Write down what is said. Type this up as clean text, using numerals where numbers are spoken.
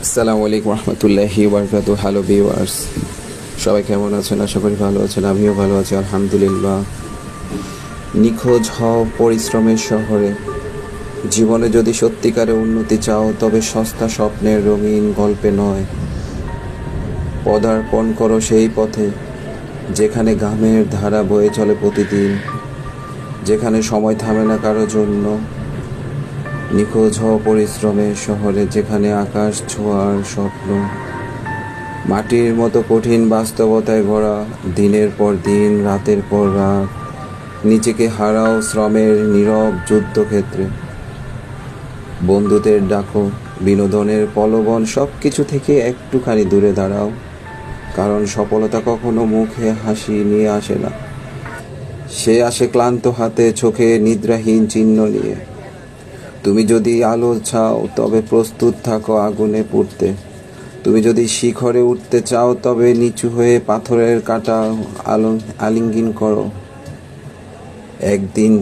আসসালামু আলাইকুম রহমতুল্লাহি ওয়াবারাকাতুহু। হ্যালো ভিউয়ার্স, সবাই কেমন আছেন? আশা করি ভালো আছেন। আমিও ভালো আছি আলহামদুলিল্লাহ। নিখোঁজ হও পরিশ্রমের শহরে। জীবনে যদি সত্যিকারে উন্নতি চাও, তবে সস্তা স্বপ্নের রঙিন গল্পে নয়, পদার্পণ করো সেই পথে যেখানে ঘামের ধারা বয়ে চলে প্রতিদিন, যেখানে সময় থামে না কারো জন্য। নিখোঁজ হও পরিশ্রমের শহরে, যেখানে আকাশ ছোঁয়ার স্বপ্ন মাটির মতো কঠিন বাস্তবতায় গড়া। দিনের পর দিন, রাতের পর রাত নিজেকে হারাও শ্রমের নীরব যুদ্ধক্ষেত্রে। বন্ধুদের ডাকো, বিনোদনের প্রলোভন সব কিছু থেকে একটুখানি দূরে দাঁড়াও, কারণ সফলতা কখনো মুখে হাসি নিয়ে আসে না, সে আসে ক্লান্ত হাতে, চোখে নিদ্রাহীন চিহ্ন নিয়ে। তুমি যদি আলো চাও, তবে প্রস্তুত থাকো আগুনে পুড়তে। তুমি যদি শিখরে উঠতে চাও, তবে নিচু হয়ে পাথরের কাঁটা আলিঙ্গন করো। একদিন